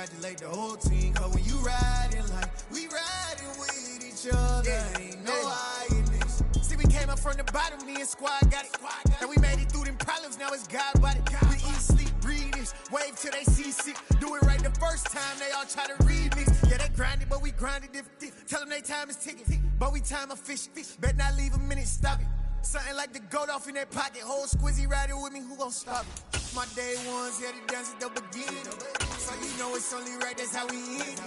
Congratulate the whole team, cause when you riding like we riding with each other, ain't no hiding this. See, we came up from the bottom, me and squad got it. And we made it through them problems, now it's God body. We eat, sleep, breathe this, wave till they see sick. Do it right the first time, they all try to remix. Yeah, they grinded, but we grinded different. Tell them they time is ticking, but we time a fish. Bet not leave a minute, stop it. Something like the goat off in their pocket. Whole squizzy riding with me, who gon' stop it? My day ones, yeah, the dance at the beginning. So you know it's only right, that's how we end.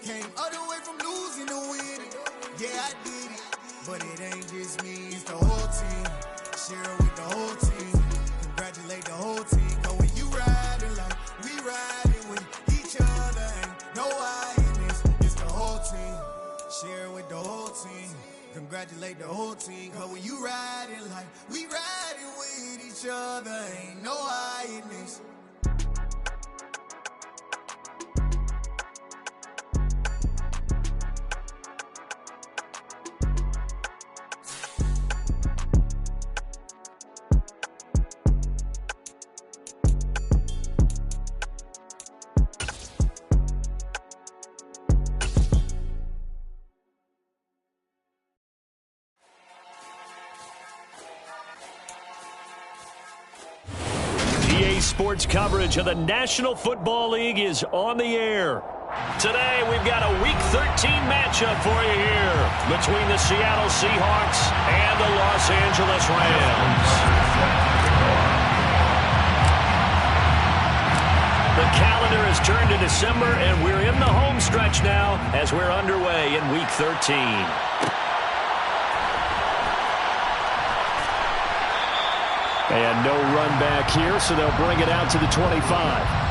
Came all the way from losing to winning. Yeah, I did it, but it ain't just me, it's the whole team. Share with the whole team. Congratulate the whole team. Cause when you riding like we riding with each other, ain't no hiding, it's the whole team. Share with the whole team. Congratulate the whole team, cause when you riding like we riding with each other, ain't no hiding this. Sports coverage of the National Football League is on the air. Today, we've got a Week 13 matchup for you here between the Seattle Seahawks and the Los Angeles Rams. The calendar has turned to December, and we're in the home stretch now as we're underway in Week 13. And no run back here, so they'll bring it out to the 25.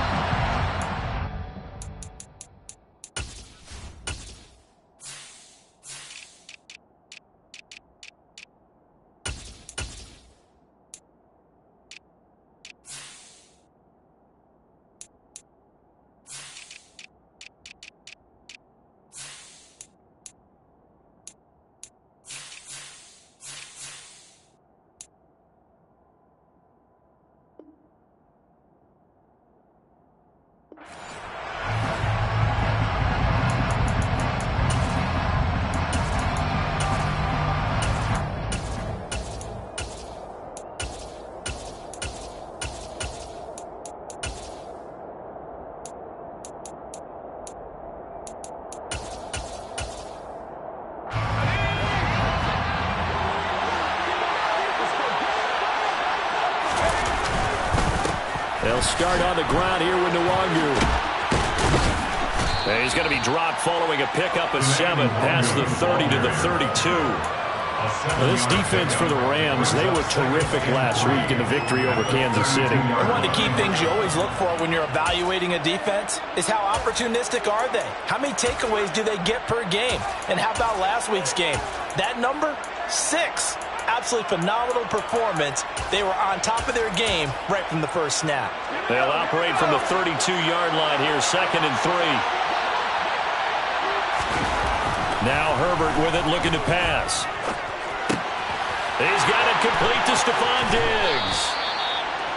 They'll start on the ground here with Nwangu. He's going to be dropped following a pickup of 7 past the 30 to the 32. This defense for the Rams, they were terrific last week in the victory over Kansas City. One of the key things you always look for when you're evaluating a defense is how opportunistic are they? How many takeaways do they get per game? And how about last week's game? That number? 6. Absolutely phenomenal performance. They were on top of their game right from the first snap. They'll operate from the 32-yard line here, 2nd and 3. Now Herbert with it, looking to pass. He's got it complete to Stephon Diggs.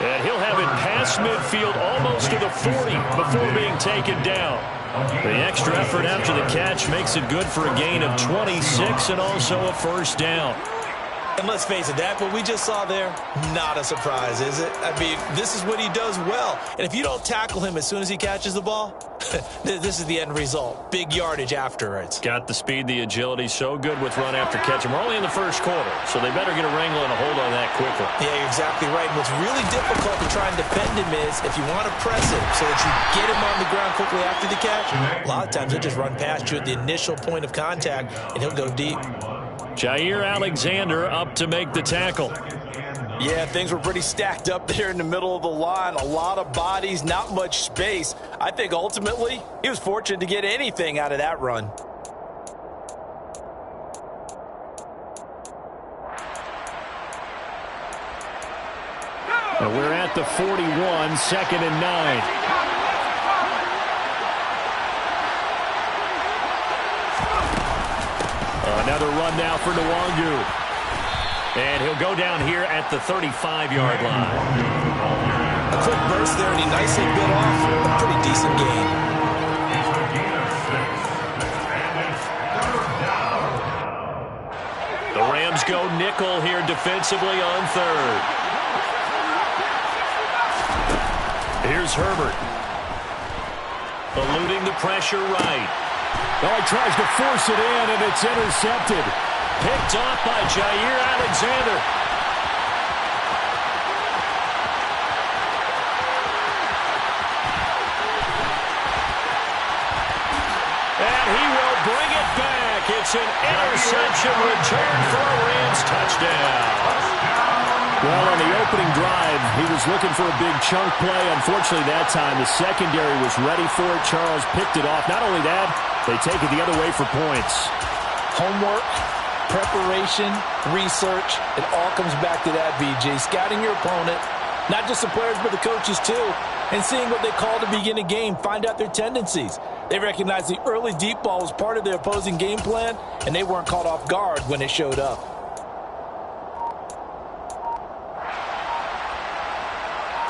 And he'll have it past midfield almost to the 40 before being taken down. The extra effort after the catch makes it good for a gain of 26 and also a first down. And let's face it, that what we just saw there, not a surprise, is it? I mean, this is what he does well. And if you don't tackle him as soon as he catches the ball, this is the end result. Big yardage afterwards. Got the speed, the agility, so good with run after catch. And we're only in the first quarter, so they better get a wrangle and a hold on that quickly. Yeah, you're exactly right. And what's really difficult to try and defend him is if you want to press him so that you get him on the ground quickly after the catch, a lot of times he'll just run past you at the initial point of contact, and he'll go deep. Jair Alexander up to make the tackle. Yeah, things were pretty stacked up there in the middle of the line. A lot of bodies, not much space. I think ultimately he was fortunate to get anything out of that run. And we're at the 41, 2nd and 9. Another run now for Nwangu. And he'll go down here at the 35-yard line. A quick burst there, and he nicely bit off a pretty decent gain. Rams go nickel here defensively on third. Here's Herbert. Eluding the pressure right. Well, he tries to force it in, and it's intercepted. Picked off by Jair Alexander. And he will bring it back. It's an interception return for a Rams touchdown. Well, on the opening drive, he was looking for a big chunk play. Unfortunately, that time, the secondary was ready for it. Charles picked it off. Not only that, they take it the other way for points. Homework, preparation, research, it all comes back to that, BJ. Scouting your opponent, not just the players but the coaches too, and seeing what they call to begin a game, find out their tendencies. They recognized the early deep ball was part of their opposing game plan, and they weren't caught off guard when it showed up.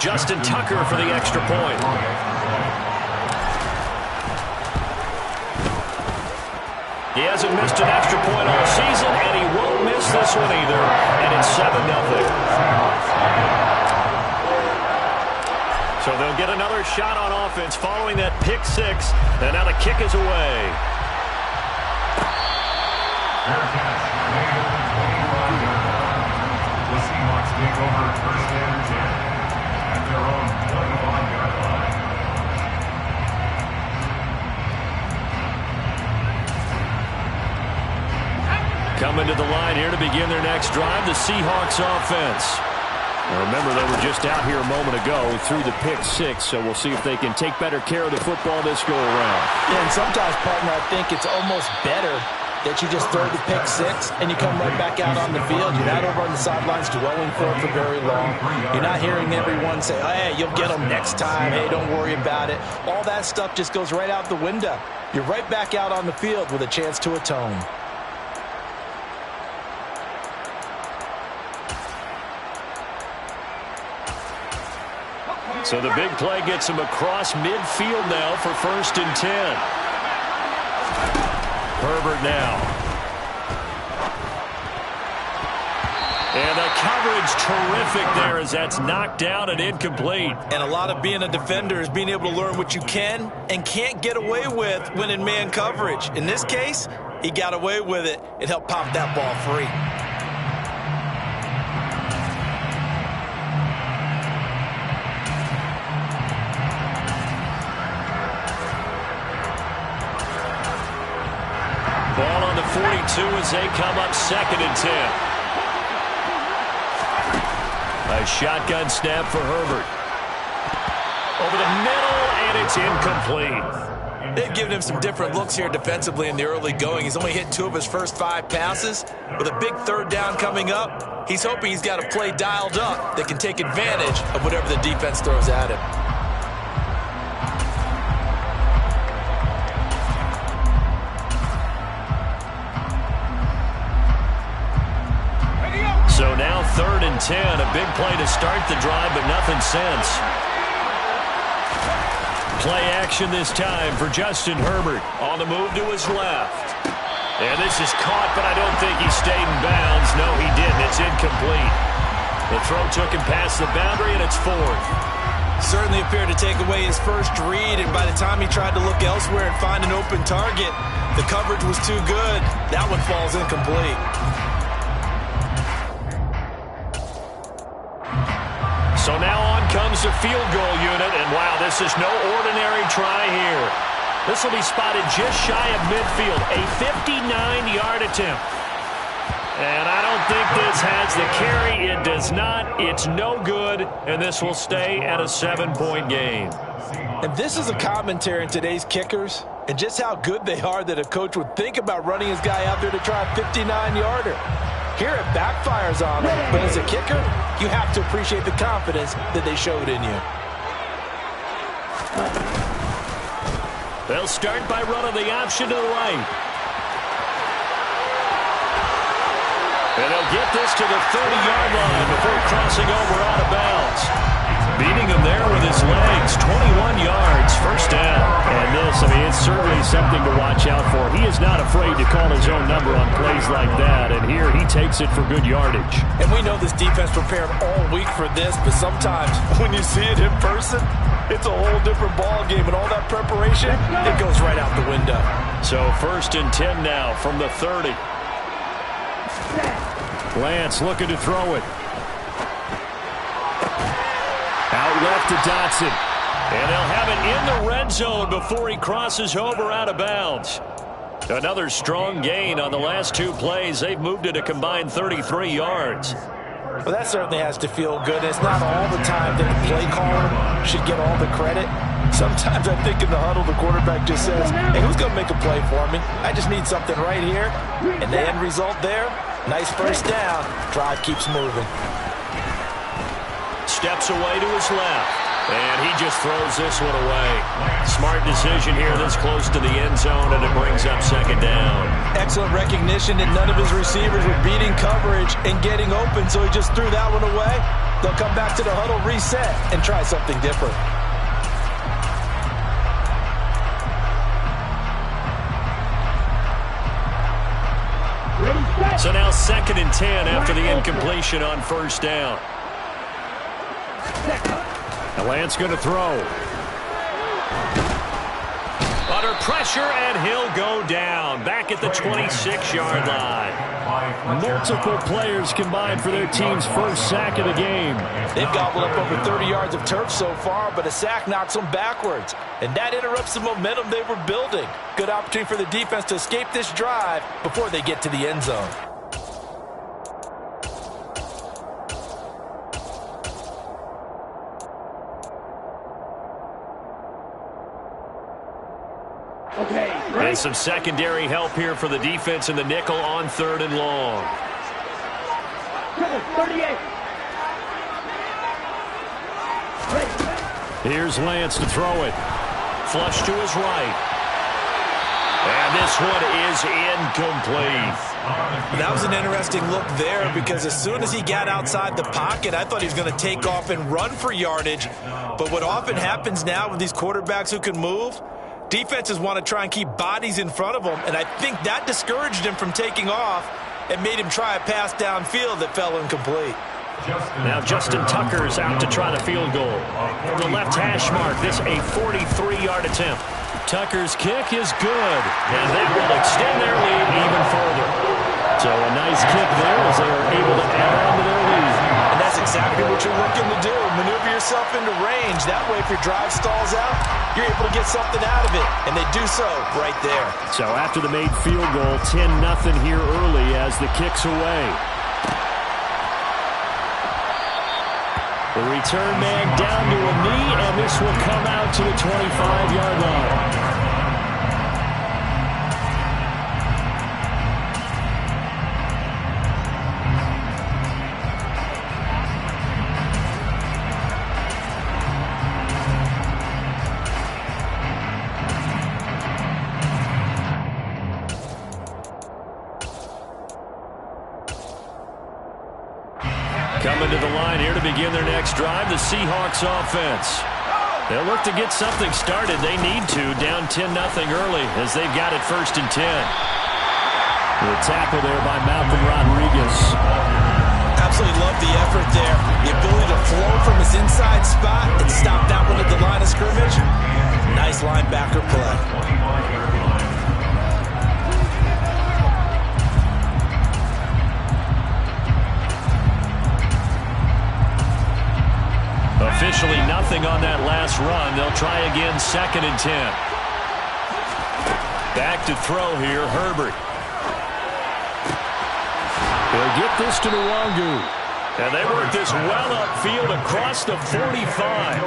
Justin Tucker for the extra point. He hasn't missed an extra point all season, and he won't miss this one either. And it's 7-0. So they'll get another shot on offense following that pick six. And now the kick is away. The Seahawks take over first and 10 at their own 1-yard line. Coming to the line here to begin their next drive, the Seahawks offense. Now remember, they were just out here a moment ago through the pick six, so we'll see if they can take better care of the football this go-around. Yeah, and sometimes, partner, I think it's almost better that you just throw the pick six and you come right back out on the field. You're not over on the sidelines dwelling for it for very long. You're not hearing everyone say, hey, you'll get them next time. Hey, don't worry about it. All that stuff just goes right out the window. You're right back out on the field with a chance to atone. So the big play gets him across midfield now for 1st and 10. Herbert now. And the coverage terrific there as that's knocked down and incomplete. And a lot of being a defender is being able to learn what you can and can't get away with when in man coverage. In this case, he got away with it and helped pop that ball free. Ball on the 42 as they come up 2nd and 10. A shotgun snap for Herbert. Over the middle, and it's incomplete. They've given him some different looks here defensively in the early going. He's only hit 2 of his first 5 passes. With a big 3rd down coming up, he's hoping he's got a play dialed up that can take advantage of whatever the defense throws at him. So now 3rd and 10, a big play to start the drive, but nothing since. Play action this time for Justin Herbert on the move to his left. And this is caught, but I don't think he stayed in bounds. No, he didn't. It's incomplete. The throw took him past the boundary, and it's 4th. Certainly appeared to take away his first read, and by the time he tried to look elsewhere and find an open target, the coverage was too good. That one falls incomplete. So now on comes the field goal unit, and wow, this is no ordinary try here. This will be spotted just shy of midfield, a 59-yard attempt. And I don't think this has the carry. It does not. It's no good, and this will stay at a 7-point game. And this is a commentary on today's kickers and just how good they are that a coach would think about running his guy out there to try a 59-yarder. Here it backfires on him, but as a kicker, you have to appreciate the confidence that they showed in you. They'll start by running the option to the right. And they'll get this to the 30-yard line before crossing over out of bounds. Beating him there with his legs, 21 yards, 1st down. And this, I mean, it's certainly something to watch out for. He is not afraid to call his own number on plays like that, and here he takes it for good yardage. And we know this defense prepared all week for this, but sometimes when you see it in person, it's a whole different ball game, and all that preparation, it goes right out the window. So 1st and 10 now from the 30. Lance looking to throw it. Out left to Dotson. And they'll have it in the red zone before he crosses over out of bounds. Another strong gain on the last 2 plays. They've moved it a combined 33 yards. Well, that certainly has to feel good. It's not all the time that the play caller should get all the credit. Sometimes I think in the huddle, the quarterback just says, hey, who's going to make a play for me? I just need something right here. And the end result there, nice first down. Drive keeps moving. Steps away to his left. And he just throws this one away. Smart decision here this close to the end zone, and it brings up 2nd down. Excellent recognition that none of his receivers were beating coverage and getting open, so he just threw that one away. They'll come back to the huddle, reset, and try something different. So now 2nd and 10 after the incompletion on 1st down. Lance going to throw. Under pressure, and he'll go down. Back at the 26-yard line. Multiple players combined for their team's first sack of the game. They've gobbled up over 30 yards of turf so far, but a sack knocks them backwards. And that interrupts the momentum they were building. Good opportunity for the defense to escape this drive before they get to the end zone. And some secondary help here for the defense in the nickel on 3rd and long. 38. Here's Lance to throw it. Flush to his right. And this one is incomplete. That was an interesting look there because as soon as he got outside the pocket, I thought he was going to take off and run for yardage. But what often happens now with these quarterbacks who can move, defenses want to try and keep bodies in front of them, and I think that discouraged him from taking off and made him try a pass downfield that fell incomplete. Now Justin Tucker's out to try the field goal. From the left hash mark, this a 43-yard attempt. Tucker's kick is good, and that will extend their lead even further. So a nice kick there as they are able to add on to their lead. And that's exactly what you're looking to do. Maneuver yourself into range. That way, if your drive stalls out, you're able to get something out of it. And they do so right there. So after the made field goal, 10-0 here early as the kick's away. The return man down to a knee, and this will come out to the 25-yard line. Coming to the line here to begin their next drive, the Seahawks offense. They'll look to get something started. They need to, down 10-0 early as they've got it 1st and 10. The tackle there by Malcolm Rodriguez. Absolutely love the effort there. The ability to flow from his inside spot and stop that one at the line of scrimmage. Nice linebacker play. Officially nothing on that last run. They'll try again 2nd and 10. Back to throw here, Herbert. They'll get this to Nwangu. And they work this well upfield across the 45.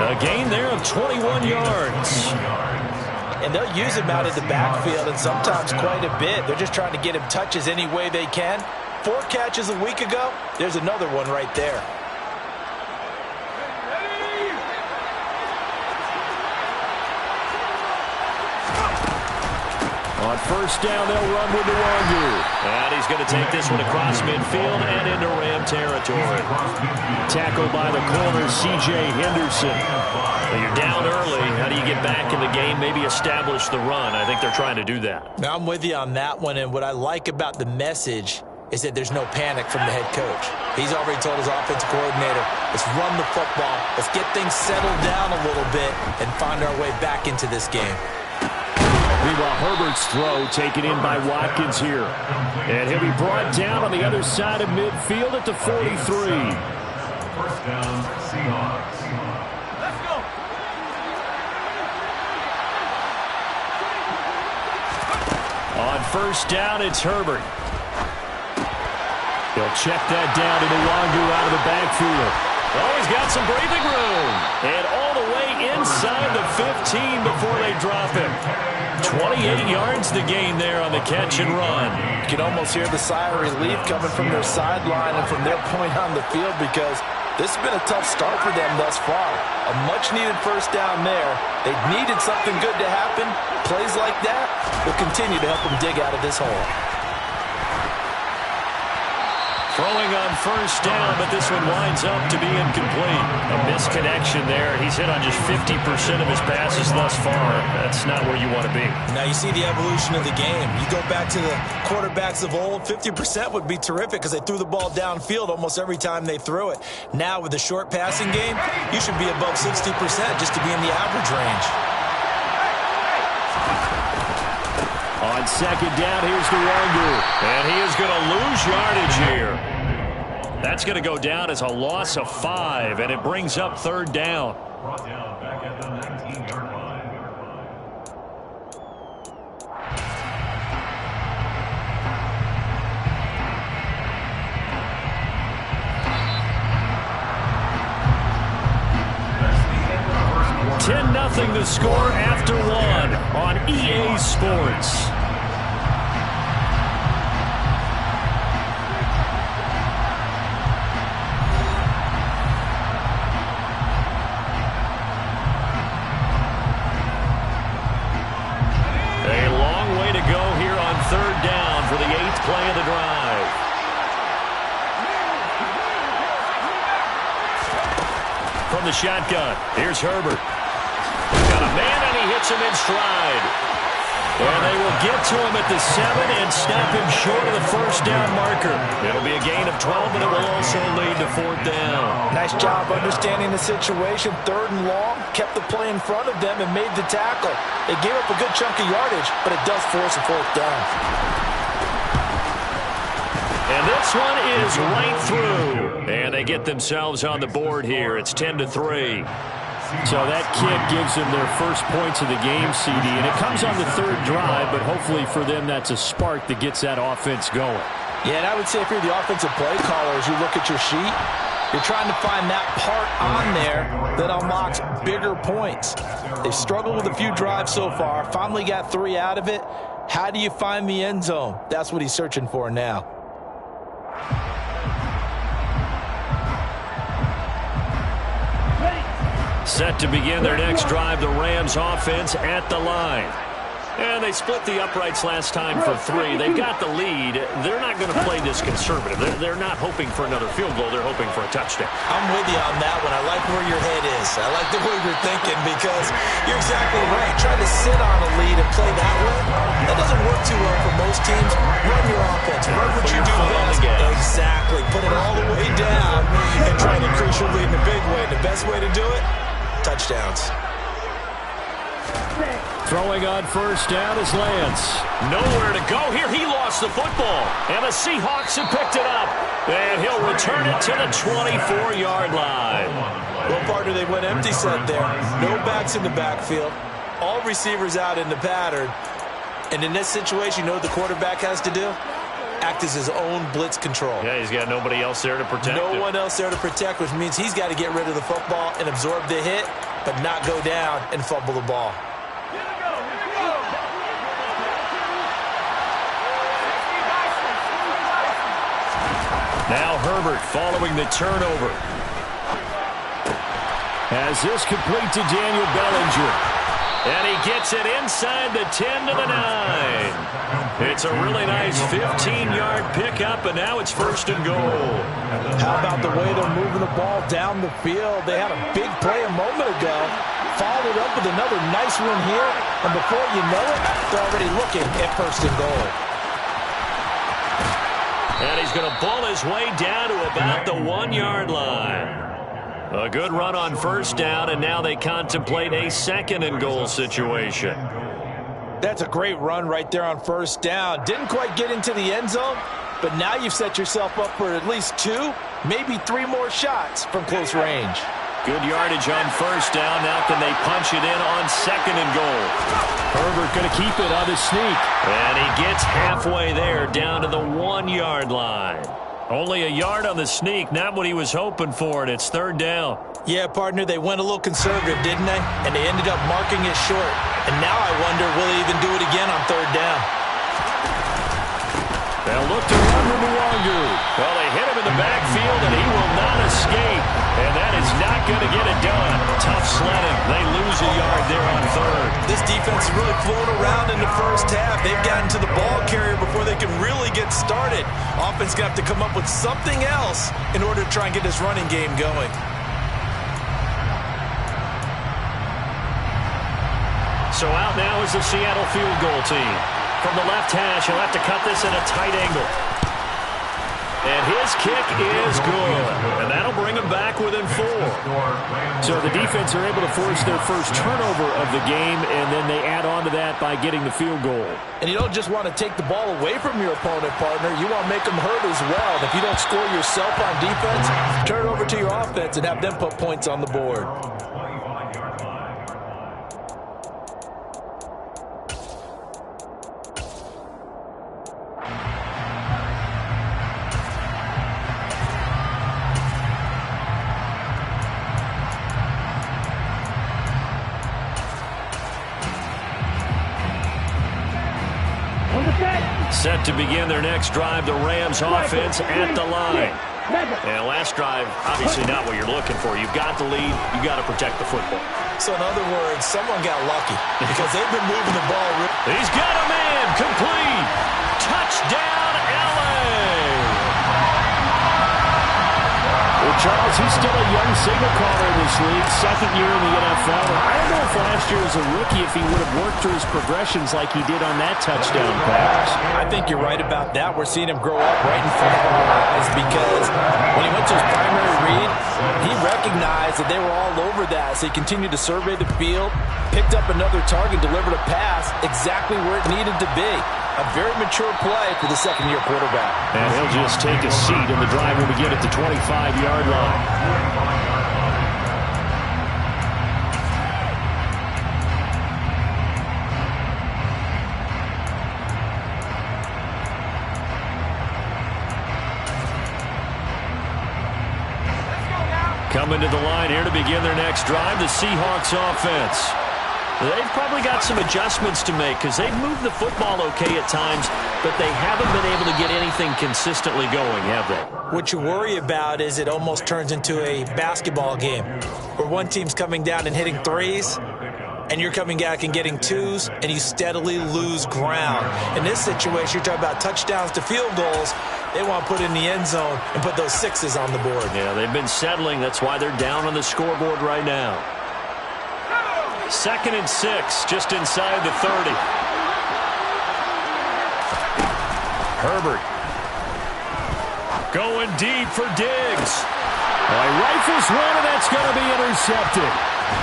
A gain there of 21 yards. And they'll use him out of the backfield and sometimes quite a bit. They're just trying to get him touches any way they can. 4 catches a week ago. There's another one right there. On 1st down, they'll run with Nwangu. And he's going to take this one across midfield and into Ram territory. Tackled by the corner, C.J. Henderson. Well, you're down early. How do you get get back in the game, maybe establish the run. I think they're trying to do that. Now, I'm with you on that one, and what I like about the message is that there's no panic from the head coach. He's already told his offensive coordinator, let's run the football, let's get things settled down a little bit and find our way back into this game. Meanwhile, Herbert's throw taken in by Watkins here. And he'll be brought down on the other side of midfield at the 43. First down, Seahawks. Let's go. On first down, it's Herbert. He'll check that down to Nwangu out of the backfield. Oh, he's got some breathing room. And all the way inside the 15 before they drop him. 28 yards to gain there on the catch and run. You can almost hear the sigh of relief coming from their sideline and from their point on the field because this has been a tough start for them thus far. A much-needed first down there. They needed something good to happen. Plays like that will continue to help them dig out of this hole. Throwing on first down, but this one winds up to be incomplete. A misconnection there. He's hit on just 50% of his passes thus far. That's not where you want to be. Now you see the evolution of the game. You go back to the quarterbacks of old, 50% would be terrific because they threw the ball downfield almost every time they threw it. Now with the short passing game, you should be above 60% just to be in the average range. On second down, here's Nwangu. And he is going to lose yardage here. That's going to go down as a loss of 5, and it brings up third down. Brought down back at the 19-yard line. Nothing the score after 1 on EA Sports. A long way to go here on third down for the 8th play of the drive. From the shotgun, here's Herbert. Got a man, and he hits him in stride. And they will get to him at the 7 and snap him short of the first down marker. It'll be a gain of 12, but it will also lead to fourth down. Nice job understanding the situation. 3rd and long, kept the play in front of them and made the tackle. They gave up a good chunk of yardage, but it does force a fourth down. And this one is right through. And they get themselves on the board here. It's 10-3. So that kick gives them their first points of the game, CD, and it comes on the 3rd drive, but hopefully for them that's a spark that gets that offense going. Yeah, and I would say if you're the offensive play caller, as you look at your sheet, you're trying to find that part on there that unlocks bigger points. They've struggled with a few drives so far, finally got 3 out of it. How do you find the end zone? That's what he's searching for now. Set to begin their next drive, the Rams offense at the line. And they split the uprights last time for 3. They've got the lead. They're not going to play this conservative. They're not hoping for another field goal. They're hoping for a touchdown. I'm with you on that one. I like where your head is. I like the way you're thinking because you're exactly right. Trying to sit on a lead and play that way, that doesn't work too well for most teams. Run your offense. Run what you do best. Exactly. Put it all the way down and try to increase your lead in a big way. And the best way to do it, touchdowns. Throwing on first down is Lance. Nowhere to go here. He lost the football. And the Seahawks have picked it up. And he'll return it to the 24-yard line. Well, partner, they went empty set there. No backs in the backfield. All receivers out in the pattern. And in this situation, you know what the quarterback has to do? Act as his own blitz control. Yeah, he's got nobody else there to protect him. No one else there to protect, which means he's got to get rid of the football and absorb the hit, but not go down and fumble the ball. Now Herbert following the turnover. Has this complete to Daniel Bellinger. And he gets it inside the 10 to the 9. It's a really nice 15-yard pickup, and now it's 1st and goal. How about the way they're moving the ball down the field? They had a big play a moment ago, followed up with another nice one here, and before you know it, they're already looking at first and goal. And he's going to ball his way down to about the 1-yard line. A good run on first down, and now they contemplate a second and goal situation. That's a great run right there on first down. Didn't quite get into the end zone, but now you've set yourself up for at least 2, maybe 3 more shots from close range. Good yardage on first down. Now can they punch it in on second and goal? Herbert going to keep it on the sneak. And he gets halfway there, down to the 1-yard line. Only a yard on the sneak, not what he was hoping for, and it's third down. Yeah, partner, they went a little conservative, didn't they? And they ended up marking it short. And now I wonder, will he even do it again on third down? They'll look to run with Nwangu. Well, they hit him in the backfield, and he will not escape. And that is not going to get it done. Tough sledding. They lose a yard there on third. This defense is really flown around in the first half. They've gotten to the ball carrier before they can really get started. Offense going to have to come up with something else in order to try and get this running game going. So out now is the Seattle field goal team. From the left hash, he'll have to cut this in a tight angle. And his kick is good. And that'll bring him back within 4. So the defense are able to force their first turnover of the game, and then they add on to that by getting the field goal. And you don't just want to take the ball away from your opponent, partner. You want to make them hurt as well. And if you don't score yourself on defense, turn it over to your offense and have them put points on the board. Set to begin their next drive, the Rams offense at the line. And last drive, obviously not what you're looking for. You've got the lead. You've got to protect the football. So in other words, someone got lucky because they've been moving the ball. He's got a man. Complete. Touchdown, LA. Well, Charles, he's still a young signal caller in this league, second year in the NFL. I don't know if last year as a rookie if he would have worked through his progressions like he did on that touchdown pass. I think you're right about that. We're seeing him grow up right in front of our eyes because when he went to his primary read, he recognized that they were all over that. So he continued to survey the field, picked up another target, delivered a pass exactly where it needed to be. A very mature play for the second-year quarterback. And he'll just take a seat, and the drive will begin at the 25-yard line. Coming to the line here to begin their next drive, the Seahawks offense. They've probably got some adjustments to make because they've moved the football okay at times, but they haven't been able to get anything consistently going, have they? What you worry about is it almost turns into a basketball game where one team's coming down and hitting threes, and you're coming back and getting twos, and you steadily lose ground. In this situation, you're talking about touchdowns to field goals. They want to put in the end zone and put those sixes on the board. Yeah, they've been settling. That's why they're down on the scoreboard right now. 2nd and 6, just inside the 30. Herbert. Going deep for Diggs. He rifles one, and that's going to be intercepted.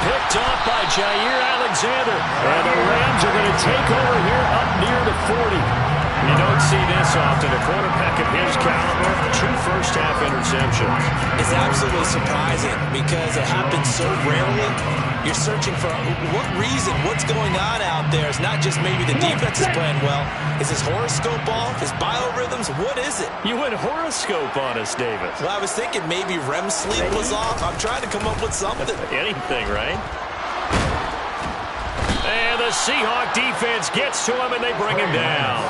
Picked off by Jair Alexander. And the Rams are going to take over here up near the 40. You don't see this often. A quarterback of his caliber, 2 first-half interceptions. It's absolutely surprising because it happens so rarely. You're searching for what reason, what's going on out there. It's not just maybe the defense is playing well. Is his horoscope off? His biorhythms? What is it? You went horoscope on us, Davis. Well, I was thinking maybe REM sleep was off. I'm trying to come up with something. Anything, right? And the Seahawk defense gets to him, and they bring him down.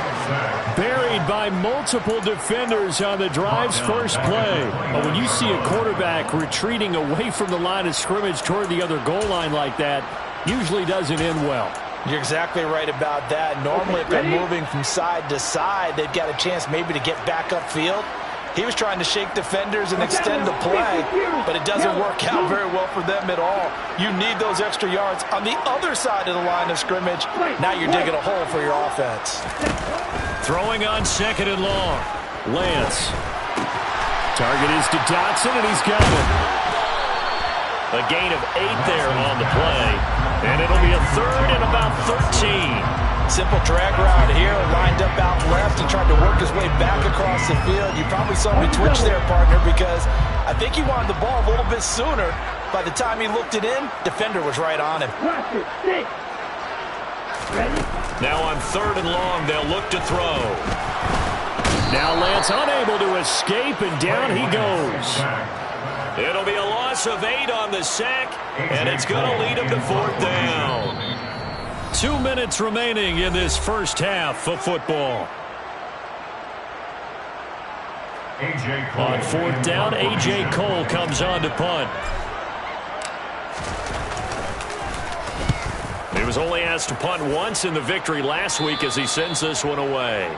Buried by multiple defenders on the drive's first play. When you see a quarterback retreating away from the line of scrimmage toward the other goal line like that, usually doesn't end well. You're exactly right about that. Normally, if they're moving from side to side, they've got a chance maybe to get back upfield. He was trying to shake defenders and extend the play, but it doesn't work out very well for them at all. You need those extra yards on the other side of the line of scrimmage. Now you're digging a hole for your offense. Throwing on 2nd and long. Lance. Target is to Dotson, and he's got it. A gain of 8 there on the play, and it'll be a 3rd and about 13. Simple drag route here, lined up out left and tried to work his way back across the field. You probably saw me twitch there, partner, because I think he wanted the ball a little bit sooner. By the time he looked it in, defender was right on him. Now on 3rd and long, they'll look to throw. Now Lance unable to escape, and down he goes. It'll be a loss of 8 on the sack, and it's going to lead him to 4th down. 2 minutes remaining in this first half of football. On 4th down, A.J. Cole comes on to punt. He was only asked to punt once in the victory last week as he sends this one away.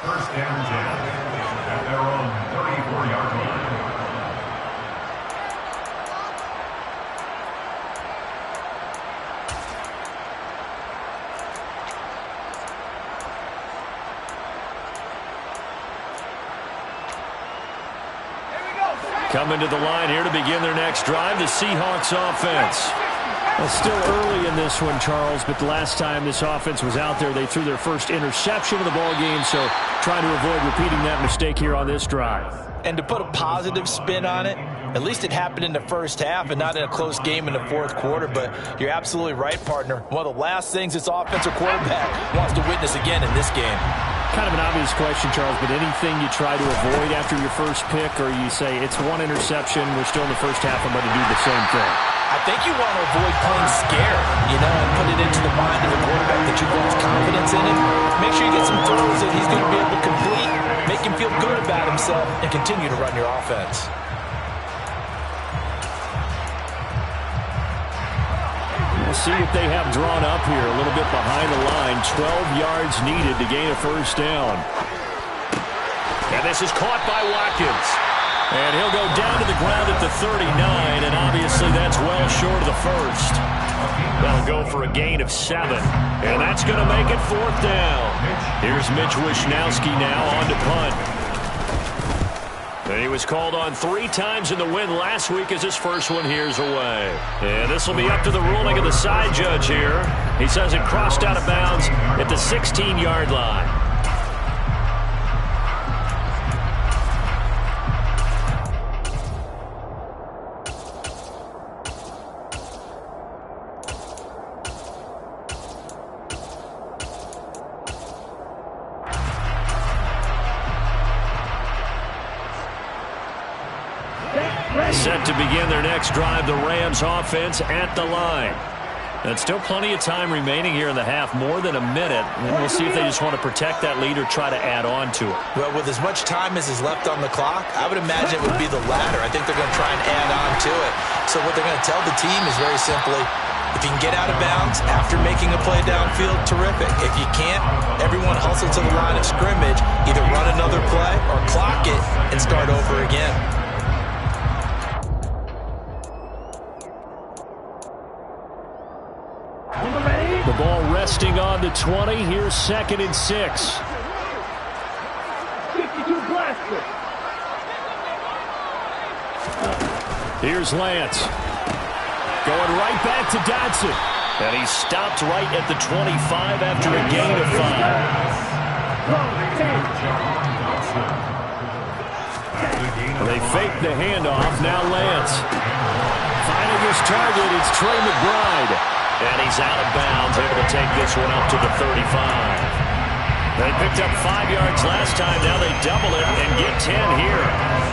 First down, at their own 34-yard line. Coming to the line here to begin their next drive, the Seahawks offense. Well, still early in this one, Charles, but the last time this offense was out there, they threw their first interception of the ball game, so trying to avoid repeating that mistake here on this drive. And to put a positive spin on it, At least it happened in the first half and not in a close game in the fourth quarter. But you're absolutely right, partner. One of the last things this offensive quarterback wants to witness again in this game. Kind of an obvious question, Charles, but anything you try to avoid after your first pick, or you say it's one interception, we're still in the first half, I'm going to do the same thing? I think you want to avoid playing scared, and put it into the mind of the quarterback that you've lost confidence in him. Make sure you get some throws that he's going to be able to complete, make him feel good about himself, and continue to run your offense. We'll see what they have drawn up here. A little bit behind the line. 12 yards needed to gain a first down. And this is caught by Watkins. And he'll go down to the ground at the 39, and obviously that's well short of the first. They'll go for a gain of 7, and that's going to make it fourth down. Here's Mitch Wishnowski now on to punt. And he was called on 3 times in the win last week as his first one here's away. And this will be up to the ruling of the side judge here. He says it crossed out of bounds at the 16-yard line. Set to begin their next drive, the Rams offense at the line. And still plenty of time remaining here in the half, more than a minute. And we'll see if they just want to protect that lead or try to add on to it. Well, with as much time as is left on the clock, I would imagine it would be the latter. I think they're going to try and add on to it. So what they're going to tell the team is very simply, if you can get out of bounds after making a play downfield, terrific. If you can't, everyone hustle to the line of scrimmage, either run another play or clock it and start over again. The ball resting on the 20. Here's 2nd and 6. 52 blaster. Here's Lance. Going right back to Dodson. And he stopped right at the 25 after a gain of 5. They fake the handoff. Now Lance. Finding his target, it's Trey McBride. And he's out of bounds, able to take this one up to the 35. They picked up 5 yards last time. Now they double it and get 10 here.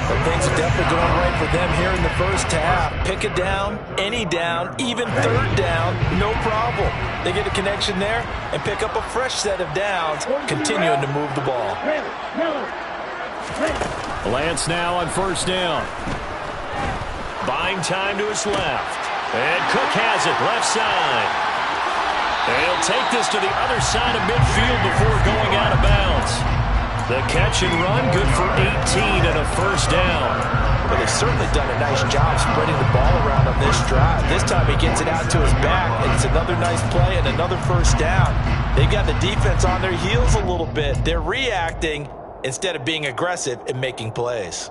But things are definitely going right for them here in the first half. Pick a down, any down, even third down, no problem. They get a connection there and pick up a fresh set of downs, continuing to move the ball. Lance now on first down. Buying time to his left. And Cook has it, left side. And he'll take this to the other side of midfield before going out of bounds. The catch and run, good for 18 and a first down. But they've certainly done a nice job spreading the ball around on this drive. This time he gets it out to his back, and it's another nice play and another first down. They've got the defense on their heels a little bit. They're reacting instead of being aggressive and making plays.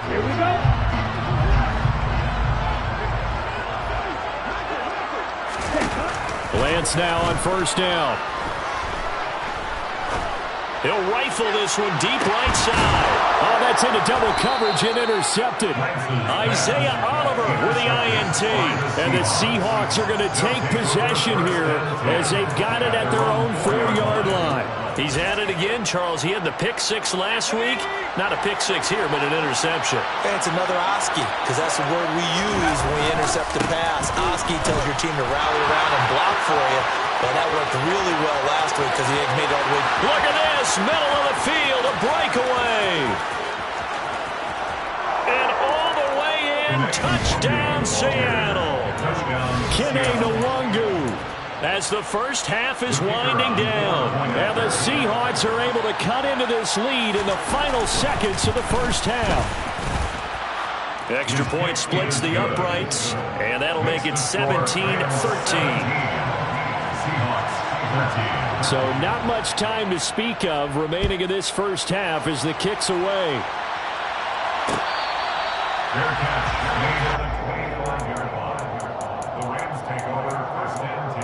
Here we go. Lance now on first down. He'll rifle this one deep right side. Oh, that's into double coverage and intercepted. Isaiah Oliver with the INT. And the Seahawks are going to take possession here as they've got it at their own 4-yard line. He's at it again, Charles. He had the pick 6 last week. Not a pick 6 here, but an interception. And it's another Oski, because that's the word we use when we intercept a pass. Oski tells your team to rally around and block for you. Well, that worked really well last week because he had made all the way. Look at this, middle of the field, a breakaway. And all the way in, touchdown Seattle. Kene Nwangu. As the first half is winding down. And the Seahawks are able to cut into this lead in the final seconds of the first half. Extra point splits the uprights, and that'll make it 17-13. So not much time to speak of remaining in this first half as the kick's away. Fair catch made at the 24-yard line. The Rams take over first and 10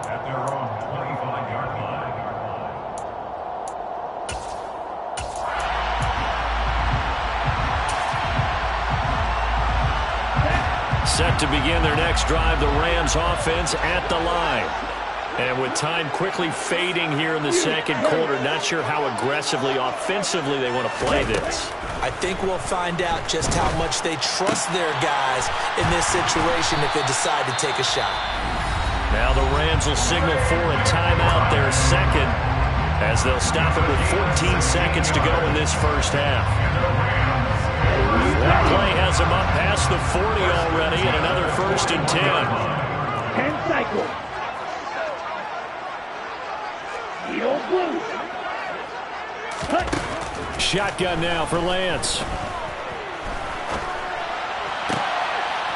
at their own 25-yard line. Set to begin their next drive, the Rams offense at the line. And with time quickly fading here in the second quarter, not sure how aggressively, offensively they want to play this. I think we'll find out just how much they trust their guys in this situation if they decide to take a shot. Now the Rams will signal for a timeout, their second, as they'll stop it with 14 seconds to go in this first half. That play has them up past the 40 already, and another 1st and 10. 10 cycles. Heel blue. Cut. Shotgun now for Lance.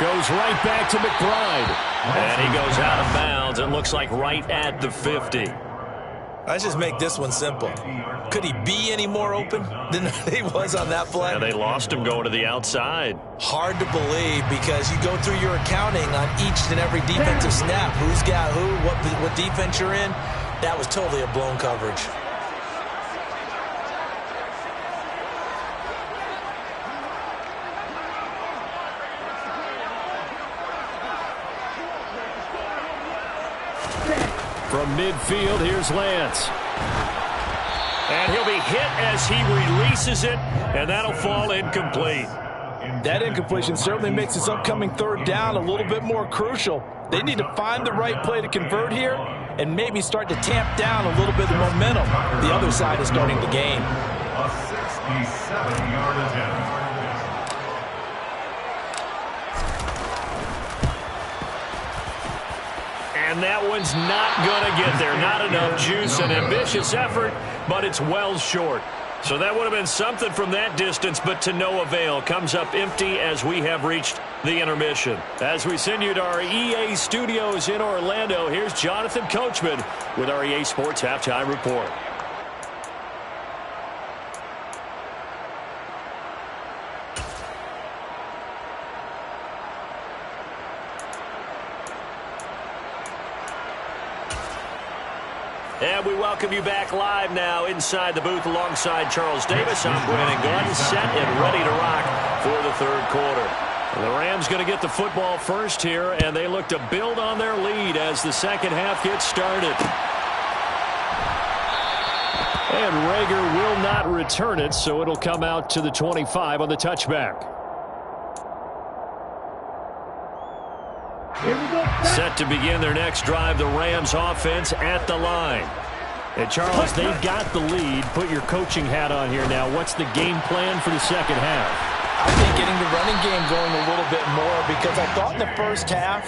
Goes right back to McBride. And he goes out of bounds. It looks like right at the 50. Let's just make this one simple. Could he be any more open than he was on that play? And they lost him going to the outside. Hard to believe because you go through your accounting on each and every defensive snap. Who's got who, what defense you're in. That was totally a blown coverage. From midfield, here's Lance. And he'll be hit as he releases it, and that'll fall incomplete. That incompletion certainly makes this upcoming 3rd down a little bit more crucial. They need to find the right play to convert here and maybe start to tamp down a little bit of momentum. The other side is starting to gain. A 67-yard attempt. And that one's not going to get there. Not enough juice. An ambitious effort, but it's well short. So that would have been something from that distance, but to no avail. Comes up empty as we have reached the intermission. As we send you to our EA studios in Orlando, here's Jonathan Coachman with our EA Sports Halftime Report. And we welcome you back live now inside the booth alongside Charles Davis. I'm Brandon Glenn, set and ready to rock for the 3rd quarter. The Rams going to get the football first here, and they look to build on their lead as the second half gets started. And Rager will not return it, so it'll come out to the 25 on the touchback. Set to begin their next drive, the Rams offense at the line. And Charles, they've got the lead. Put your coaching hat on here now. What's the game plan for the second half? I think getting the running game going a little bit more because I thought in the first half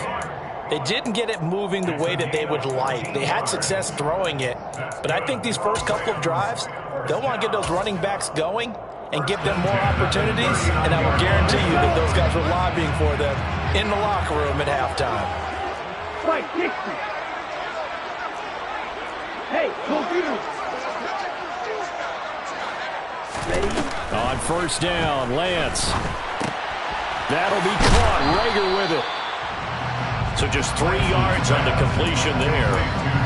they didn't get it moving the way that they would like. They had success throwing it, but I think these first couple of drives, they'll want to get those running backs going and give them more opportunities, and I will guarantee you that those guys were lobbying for them in the locker room at halftime. Fight, Dixie. Hey, computer. Ready? On 1st down, Lance. That'll be caught. Rager with it. So just 3 yards on the completion there,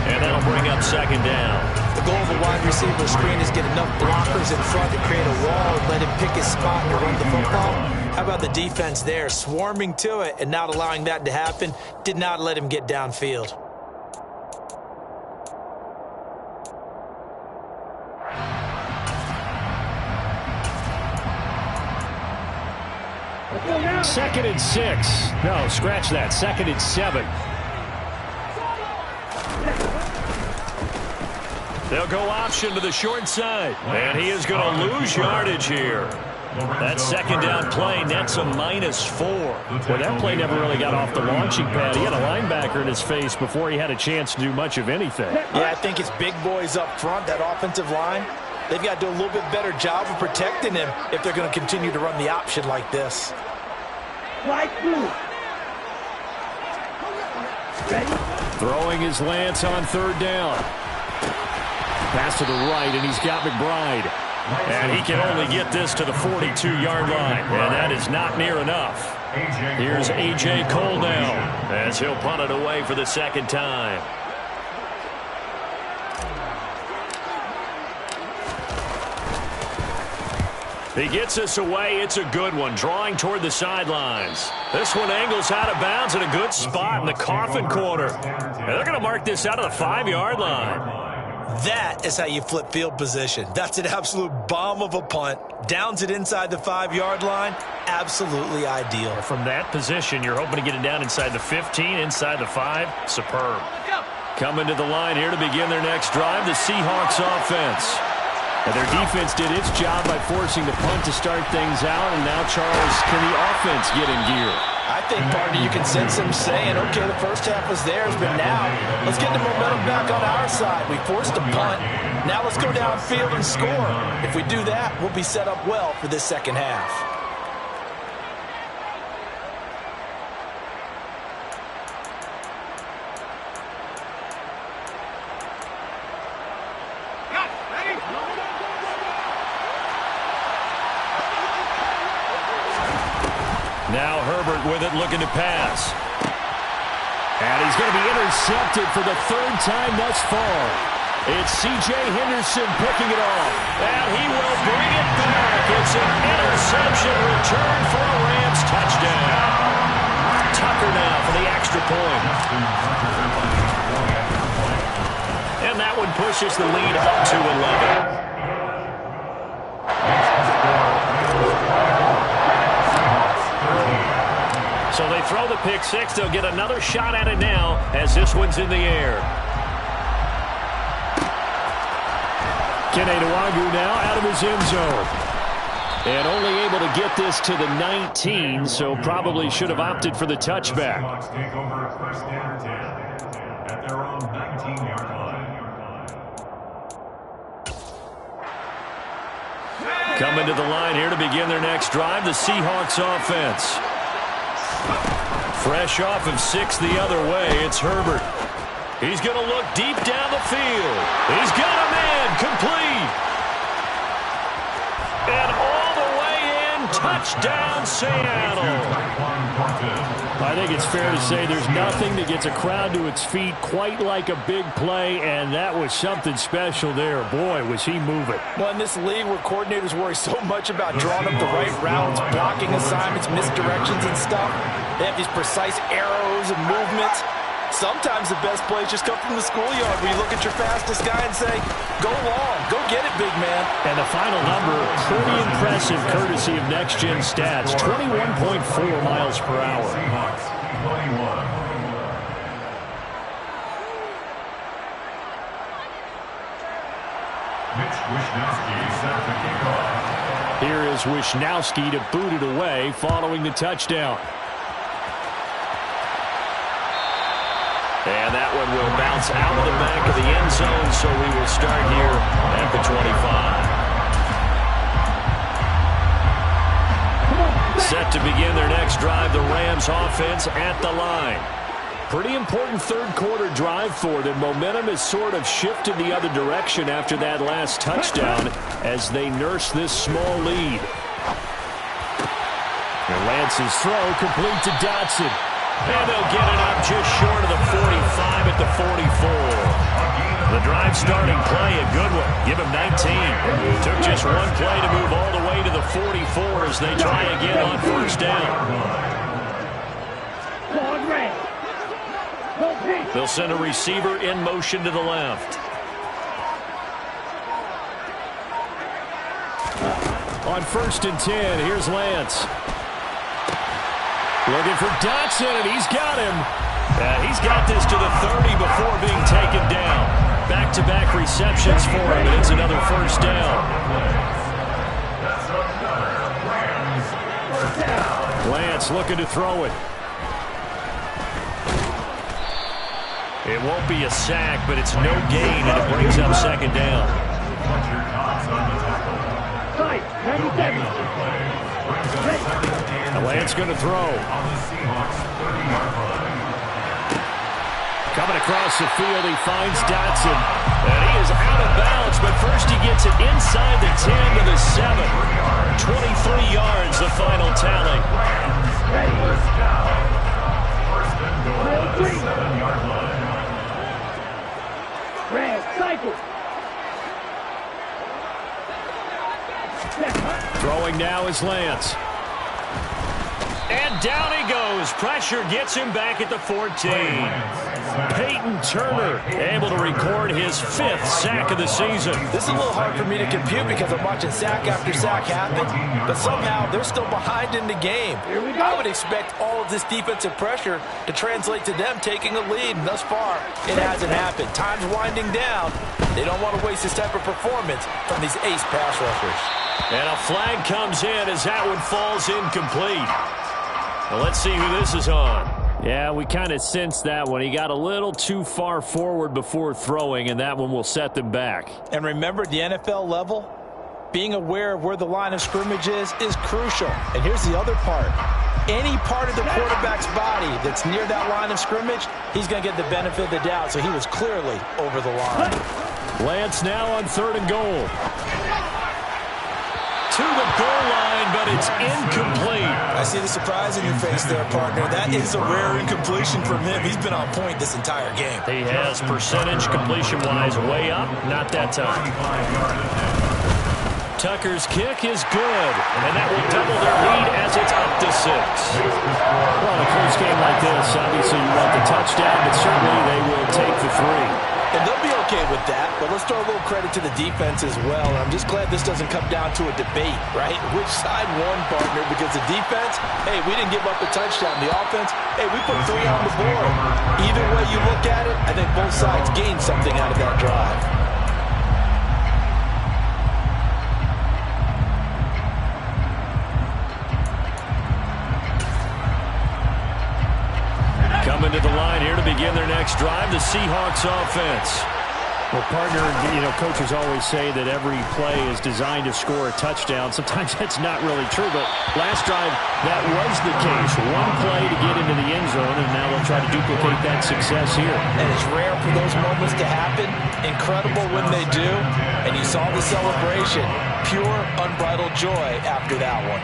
and that'll bring up 2nd down. The goal of a wide receiver screen is get enough blockers in front to create a wall and let him pick his spot to run the football. How about the defense there, swarming to it and not allowing that to happen? Did not let him get downfield. Second and 6. No, scratch that. 2nd and 7. They'll go option to the short side. And he is going to lose yardage here. That 2nd down play nets a -4. Well, that play never really got off the launching pad. He had a linebacker in his face before he had a chance to do much of anything. Yeah, I think it's big boys up front, that offensive line. They've got to do a little bit better job of protecting him if they're going to continue to run the option like this. Light blue. Ready? Throwing his Lance on 3rd down. Pass to the right, and he's got McBride. And he can only get this to the 42-yard line, and that is not near enough. Here's A.J. Cole now as he'll punt it away for the 2nd time. He gets us away. It's a good one, drawing toward the sidelines. This one angles out of bounds in a good spot in the coffin corner. And they're going to mark this out of the 5-yard line. That is how you flip field position. That's an absolute bomb of a punt. Downs it inside the 5-yard line. Absolutely ideal. From that position, you're hoping to get it down inside the 15, inside the 5. Superb. Coming to the line here to begin their next drive, the Seahawks offense. And their defense did its job by forcing the punt to start things out. And now, Charles, can the offense get in gear? I think, partner, you can sense them saying, okay, the first half was theirs, but now let's get the momentum back on our side. We forced a punt. Now let's go downfield and score. If we do that, we'll be set up well for this second half. Now Herbert with it, looking to pass. And he's going to be intercepted for the 3rd time thus far. It's C.J. Henderson picking it off. And he will bring it back. It's an interception return for a Rams touchdown. Tucker now for the extra point. And that one pushes the lead up to 11. So they throw the pick six. They'll get another shot at it now as this one's in the air. Kene Nwangwu now out of his end zone. And only able to get this to the 19, so probably should have opted for the touchback. Take over first and 10 at their own 19-yard line. Coming to the line here to begin their next drive, the Seahawks offense. Fresh off of 6 the other way, it's Herbert. He's going to look deep down the field. He's got a man, complete. And all the way in, touchdown Seattle. I think it's fair to say there's nothing that gets a crowd to its feet quite like a big play, and that was something special there. Boy, was he moving. Well, in this league where coordinators worry so much about drawing up the right routes, blocking assignments, misdirections and stuff, they have these precise arrows and movements. Sometimes the best plays just come from the schoolyard where you look at your fastest guy and say, go long, go get it, big man. And the final number, pretty impressive courtesy of Next Gen Stats, 21.4 miles per hour. Seahawks 21. Mitch Wishnowsky set to kick off. Here is Wishnowsky to boot it away following the touchdown. And that one will bounce out of the back of the end zone, so we will start here at the 25. Set to begin their next drive, the Rams offense at the line. Pretty important third quarter drive for them. Momentum has sort of shifted the other direction after that last touchdown as they nurse this small lead. And Lance's throw complete to Dotson. And they'll get it up just short of the 45 at the 44. The drive starting play, a good one. Give him 19. Took just one play to move all the way to the 44 as they try again on first down. They'll send a receiver in motion to the left. On first and 10, here's Lance. Looking for Dotson, and he's got him. He's got this to the 30 before being taken down. Back-to-back receptions for him, and it's another first down. Lance looking to throw it. It won't be a sack, but it's no gain, and it brings up second down. Lance going to throw. Coming across the field, he finds Dotson. And he is out of bounds, but first he gets it inside the 10 to the 7. 23 yards, the final tally. Throwing now is Lance. And down he goes. Pressure gets him back at the 14. Peyton Turner able to record his 5th sack of the season. This is a little hard for me to compute because I'm watching sack after sack happen, but somehow they're still behind in the game. I would expect all of this defensive pressure to translate to them taking a lead, and thus far, it hasn't happened. Time's winding down. They don't want to waste this type of performance from these ace pass rushers. And a flag comes in as that one falls incomplete. Well, let's see who this is on. Yeah, we kind of sensed that one. He got a little too far forward before throwing, and that one will set them back. And remember, the NFL level, being aware of where the line of scrimmage is crucial. And here's the other part. Any part of the quarterback's body that's near that line of scrimmage, he's going to get the benefit of the doubt. So he was clearly over the line. Lance now on 3rd and goal. To the goal line, but it's incomplete. I see the surprise in your face there, partner. That is a rare incompletion from him. He's been on point this entire game. He has percentage completion-wise way up. Not that time. Tucker's kick is good, and that will double their lead as it's up to 6. Well, in a close game like this, obviously you want the touchdown, but certainly they will take the 3. And they'll be okay with that, but let's throw a little credit to the defense as well. And I'm just glad this doesn't come down to a debate, right? Which side won, partner? Because the defense, hey, we didn't give up a touchdown. The offense, hey, we put 3 on the board. Either way you look at it, I think both sides gained something out of that drive. Coming to the line here to begin their next drive, the Seahawks offense. Well, partner, coaches always say that every play is designed to score a touchdown. Sometimes that's not really true, but last drive, that was the case. One play to get into the end zone, and now they'll try to duplicate that success here. And it's rare for those moments to happen. Incredible when they do. And you saw the celebration. Pure, unbridled joy after that one.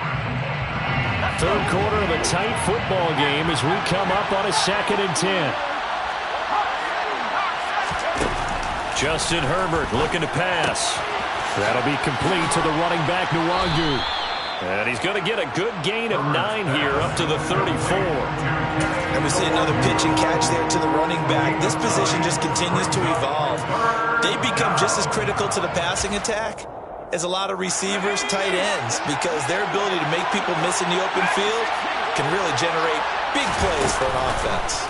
3rd quarter of a tight football game as we come up on a 2nd and 10. Justin Herbert looking to pass. That'll be complete to the running back, Nwangu. And he's going to get a good gain of 9 here up to the 34. And we see another pitch and catch there to the running back. This position just continues to evolve. They become just as critical to the passing attack as a lot of receivers, tight ends, because their ability to make people miss in the open field can really generate big plays for an offense.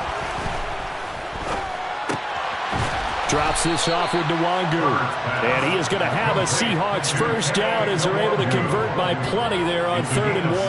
Drops this off with Nwangu. And he is going to have a Seahawks first down as they're able to convert by plenty there on 3rd and 1.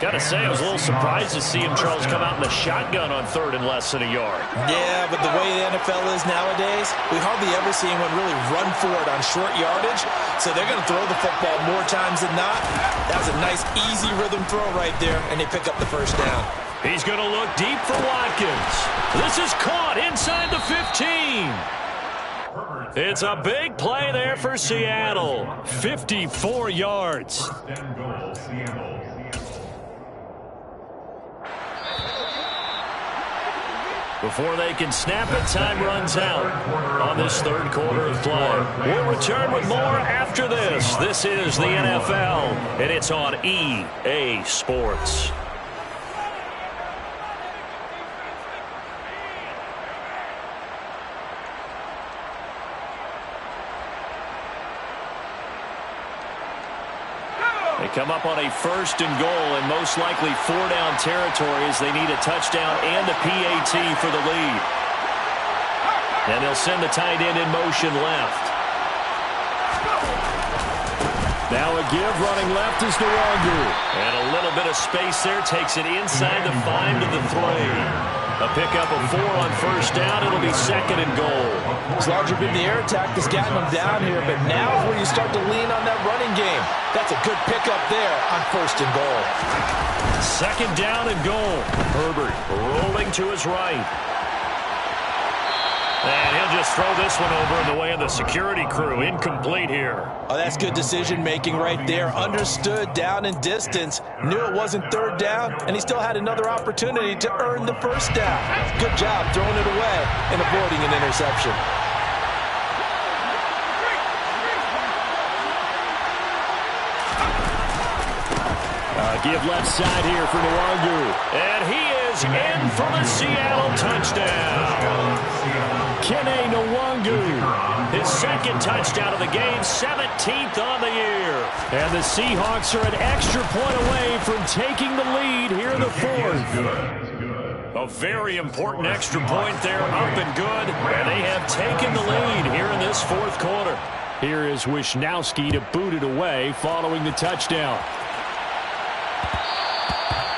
Got to say, I was a little surprised to see him, Charles, come out in the shotgun on 3rd and less than a yard. Yeah, but the way the NFL is nowadays, we hardly ever see anyone really run for it on short yardage. So they're going to throw the football more times than not. That was a nice, easy rhythm throw right there, and they pick up the first down. He's going to look deep for Watkins. This is caught inside the 15. It's a big play there for Seattle. 54 yards. Before they can snap it, time runs out on this 3rd quarter of play. We'll return with more after this. This is the NFL, and it's on EA Sports. They come up on a 1st and goal and most likely 4-down territory as they need a touchdown and a PAT for the lead. And they'll send the tight end in motion left. Now a give running left is Nwangu. And a little bit of space there takes it inside the 5 to the 3. A pickup of 4 on 1st down. It'll be 2nd and goal. It's largely been the air attack that's gotten them down here, but now is where you start to lean on that running game. That's a good pickup there on 1st and goal. 2nd down and goal. Herbert rolling to his right. And he'll just throw this one over in the way of the security crew. Incomplete here. Oh, that's good decision-making right there. Understood down and distance. Knew it wasn't 3rd down, and he still had another opportunity to earn the 1st down. Good job throwing it away and avoiding an interception. Give left side here for Nwangu. And he is in for the Seattle touchdown. Kene Nwangu. His second touchdown of the game, 17th on the year. And the Seahawks are an extra point away from taking the lead here in the fourth. A very important extra point there, up and good. And they have taken the lead here in this fourth quarter. Here is Wisnowski to boot it away following the touchdown.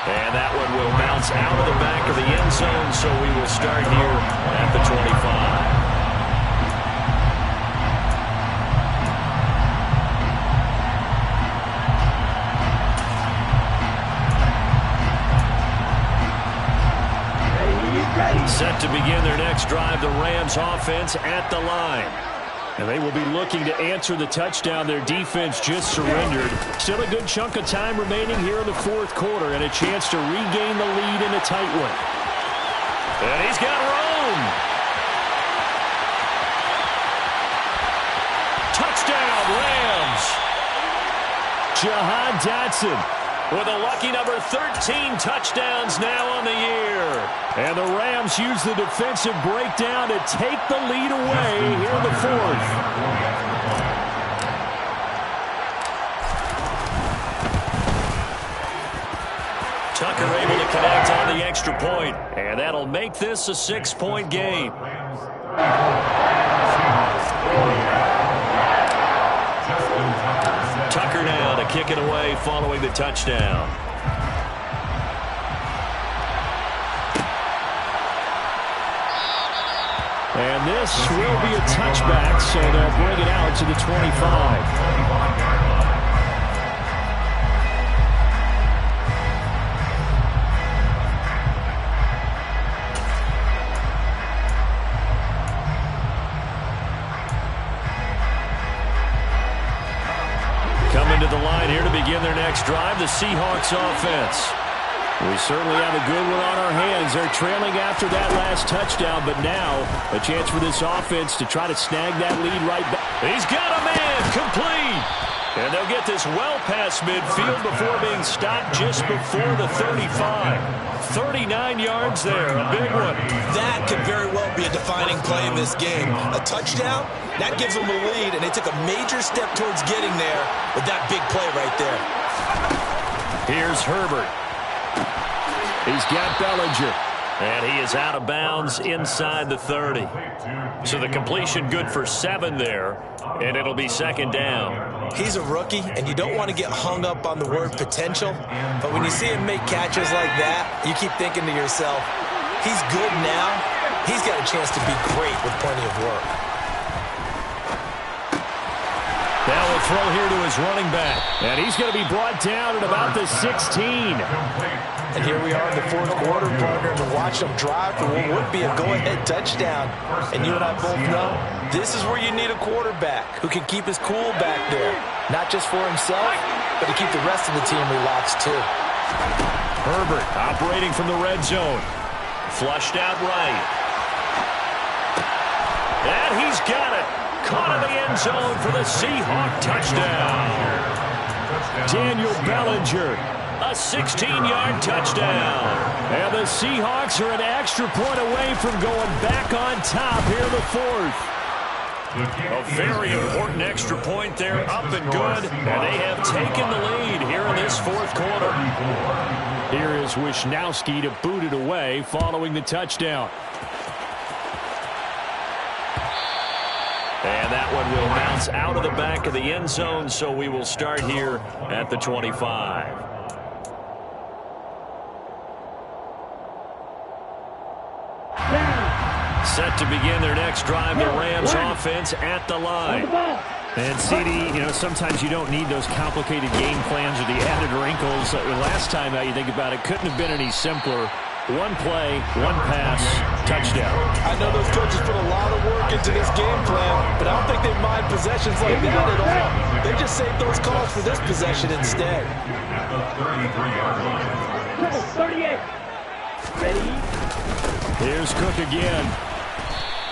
And that one will bounce out of the back of the end zone, so we will start here at the 25. Set to begin their next drive, the Rams offense at the line. And they will be looking to answer the touchdown their defense just surrendered. Still a good chunk of time remaining here in the fourth quarter and a chance to regain the lead in a tight one. And he's got room. Touchdown, Rams. Jahan Dotson with a lucky number 13 touchdowns now on the year. And the Rams use the defensive breakdown to take the lead away here in the fourth. Tucker able to connect on the extra point, and that'll make this a 6-point game. Tucker now to kick it away following the touchdown. And this will be a touchback, so they'll bring it out to the 25. Coming to the line here to begin their next drive, the Seahawks offense. We certainly have a good one on our hands. They're trailing after that last touchdown, but now a chance for this offense to try to snag that lead right back. He's got a man, complete. And they'll get this well past midfield before being stopped just before the 35. 39 yards there, a big one. That could very well be a defining play in this game. A touchdown, that gives them a lead, and they took a major step towards getting there with that big play right there. Here's Herbert. He's got Bellinger. And he is out of bounds inside the 30. So the completion good for 7 there, and it'll be second down. He's a rookie, and you don't want to get hung up on the word potential. But when you see him make catches like that, you keep thinking to yourself, he's good now. He's got a chance to be great with plenty of work. Now a throw here to his running back. And he's going to be brought down at about the 16. And here we are in the fourth quarter, partner, to watch them drive for what would be a go-ahead touchdown. And you and I both know this is where you need a quarterback who can keep his cool back there. Not just for himself, but to keep the rest of the team relaxed too. Herbert operating from the red zone. Flushed out right. And he's got it. Caught in the end zone for the Seahawk touchdown. Daniel Bellinger. A 16-yard touchdown. And the Seahawks are an extra point away from going back on top here in the fourth. A very important extra point there, up and good. And they have taken the lead here in this fourth quarter. Here is Wisnowski to boot it away following the touchdown. And that one will bounce out of the back of the end zone, so we will start here at the 25. Set to begin their next drive, the Rams offense at the line. And CD, sometimes you don't need those complicated game plans or the added wrinkles. Last time you think about it, couldn't have been any simpler. One play, one pass, touchdown. I know those coaches put a lot of work into this game plan, but I don't think they mind possessions like that at all. They just save those calls for this possession instead. 38. Ready? Here's Cook again.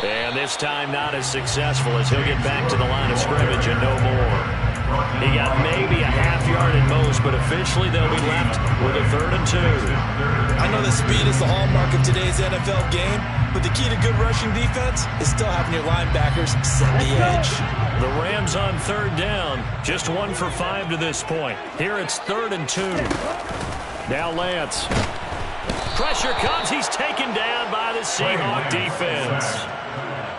And this time not as successful as he'll get back to the line of scrimmage and no more. He got maybe a half yard at most, but officially they'll be left with a 3rd and 2. I know that speed is the hallmark of today's NFL game, but the key to good rushing defense is still having your linebackers set the edge. The Rams on 3rd down, just 1 for 5 to this point. Here it's 3rd and 2. Now Lance. Pressure comes. He's taken down by the Seahawks defense.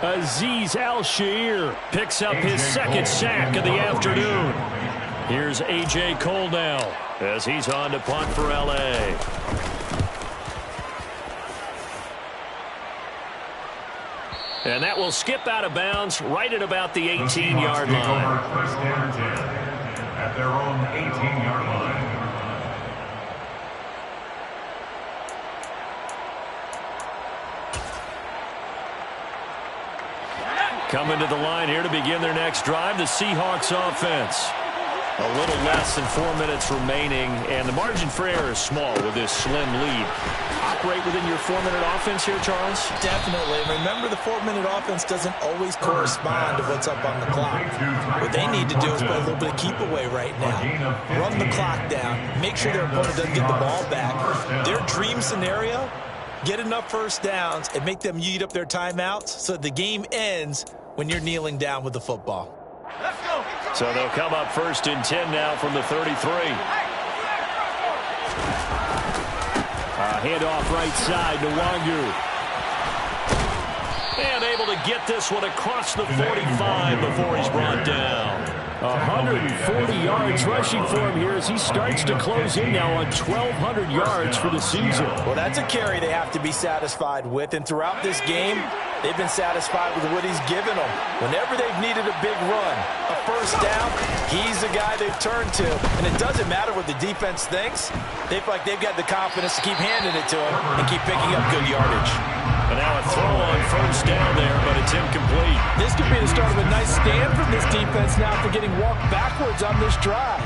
Azeez Al-Shaair picks up his 2nd sack of the afternoon. Here's A.J. Cole now as he's on to punt for L.A. And that will skip out of bounds right at about the 18-yard line. First and 10 at their own 18-yard line. Coming to the line here to begin their next drive, the Seahawks offense. A little less than 4 minutes remaining, and the margin for error is small with this slim lead. Operate within your 4-minute offense here, Charles? Definitely. Remember, the 4-minute offense doesn't always correspond to what's up on the clock. What they need to do is play a little bit of keep away right now. Run the clock down. Make sure their opponent doesn't get the ball back. Their dream scenario, get enough first downs and make them eat up their timeouts so that the game ends when you're kneeling down with the football. Let's go. So they'll come up 1st and 10 now from the 33. Handoff right side to Wangu. And able to get this one across the 45 before he's brought down. 140 yards rushing for him here as he starts to close in now on 1,200 yards for the season. Well, that's a carry they have to be satisfied with, and throughout this game, they've been satisfied with what he's given them. Whenever they've needed a big run, a first down, he's the guy they've turned to. And it doesn't matter what the defense thinks. They feel like they've got the confidence to keep handing it to him and keep picking up good yardage. And now a throw on first down there, but it's incomplete. This could be the start of a nice stand from this defense now after getting walked backwards on this drive.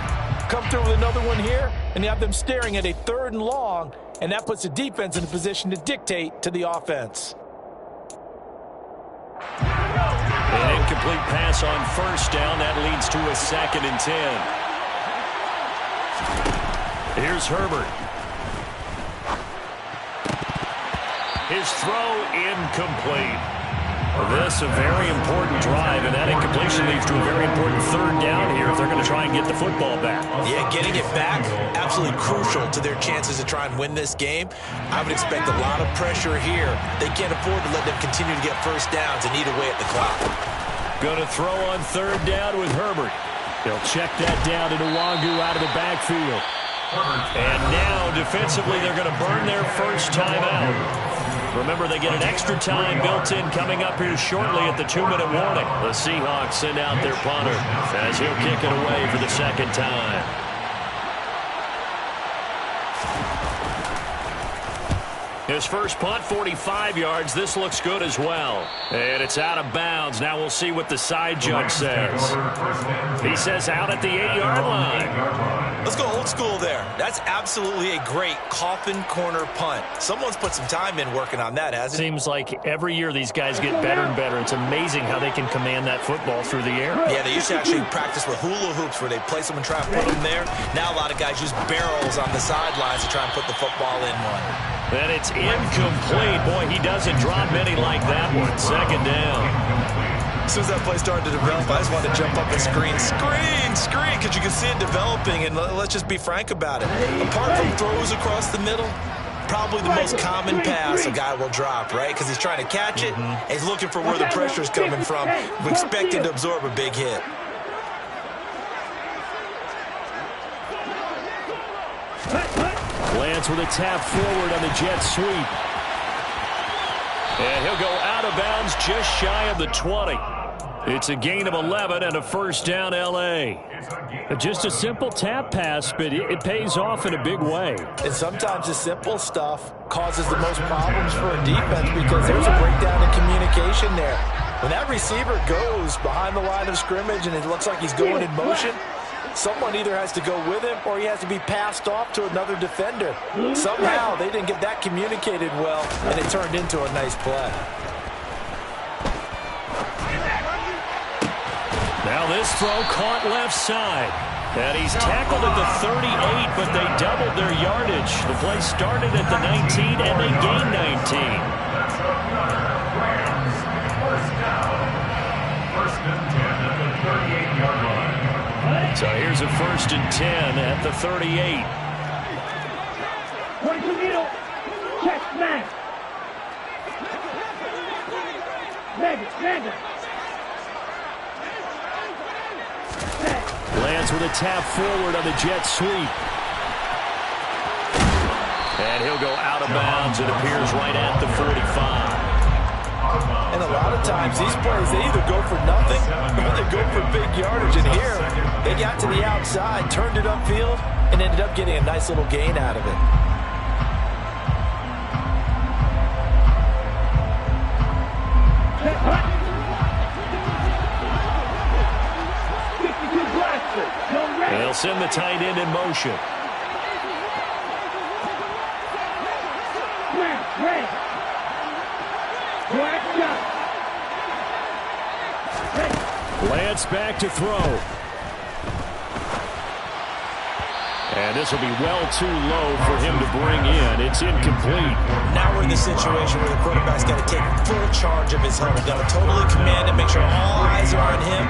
Come through with another one here, and you have them staring at a 3rd and long, and that puts the defense in a position to dictate to the offense. An incomplete pass on first down. That leads to a 2nd and 10. Here's Herbert. His throw incomplete. This a very important drive, and that incompletion leads to a very important 3rd down here if they're going to try and get the football back. Yeah, getting it back, absolutely crucial to their chances to try and win this game. I would expect a lot of pressure here. They can't afford to let them continue to get first downs and eat away at the clock. Going to throw on 3rd down with Herbert. They'll check that down to Wangu out of the backfield. And now, defensively, they're going to burn their first timeout. Remember, they get an extra time built in coming up here shortly at the 2-minute warning. The Seahawks send out their punter as he'll kick it away for the 2nd time. His first punt, 45 yards. This looks good as well. And it's out of bounds. Now we'll see what the side judge says. He says out at the 8-yard line. Let's go old school there. That's absolutely a great coffin corner punt. Someone's put some time in working on that, hasn't it? Seems like every year these guys get better and better. It's amazing how they can command that football through the air. Yeah, they used to actually practice with hula hoops where they place them and try and put them there. Now a lot of guys use barrels on the sidelines to try and put the football in one. And it's incomplete. Boy, he doesn't drop many like that one. 2nd down. As soon as that play started to develop, I just wanted to jump up and scream, because you can see it developing, and let's just be frank about it. Apart from throws across the middle, probably the most common pass a guy will drop, right? Because he's trying to catch it, and he's looking for where the pressure's coming from, expecting to absorb a big hit. Lance with a tap forward on the jet sweep. And he'll go out of bounds just shy of the 20. It's a gain of 11 and a first down, L.A. Just a simple tap pass, but it pays off in a big way. And sometimes the simple stuff causes the most problems for a defense because there's a breakdown in communication there. When that receiver goes behind the line of scrimmage and it looks like he's going in motion, someone either has to go with him or he has to be passed off to another defender. Somehow they didn't get that communicated well, and it turned into a nice play. Now this throw caught left side. And he's tackled at the 38, but they doubled their yardage. The play started at the 19, and they gained 19. First down. First and 10 at the 38-yard line. So here's a 1st and 10 at the 38. 22 middle. Check, man. Mega. Lance with a tap forward on the jet sweep. And he'll go out of bounds. It appears right at the 45. And a lot of times these plays, they either go for nothing or they go for big yardage. And here, they got to the outside, turned it upfield, and ended up getting a nice little gain out of it. They'll send the tight end in motion. Lance back to throw. And this will be well too low for him to bring in. It's incomplete. Now we're in the situation where the quarterback's got to take full charge of his helmet. Got to totally command it, make sure all eyes are on him.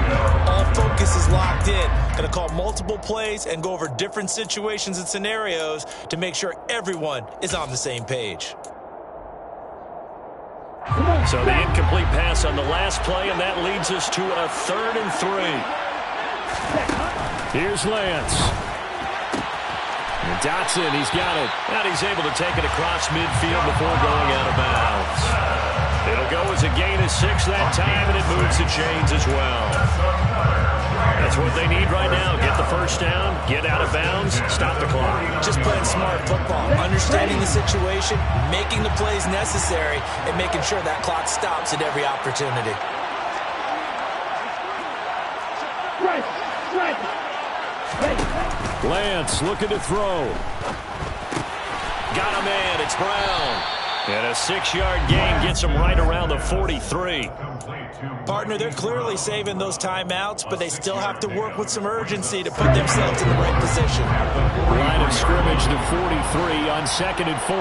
All focus is locked in. Got to call multiple plays and go over different situations and scenarios to make sure everyone is on the same page. So the incomplete pass on the last play, and that leads us to a 3rd and 3. Here's Lance. And Dotson, he's got it. And he's able to take it across midfield before going out of bounds. It'll go as a gain of 6 that time, and it moves the chains as well. That's what they need right now. Get the first down, get out of bounds, stop the clock. Just playing smart football, understanding the situation, making the plays necessary, and making sure that clock stops at every opportunity. Lance looking to throw. Got him in. It's Brown. And a 6-yard gain gets him right around the 43. Partner, they're clearly saving those timeouts, but they still have to work with some urgency to put themselves in the right position. Line of scrimmage to 43 on 2nd and 4.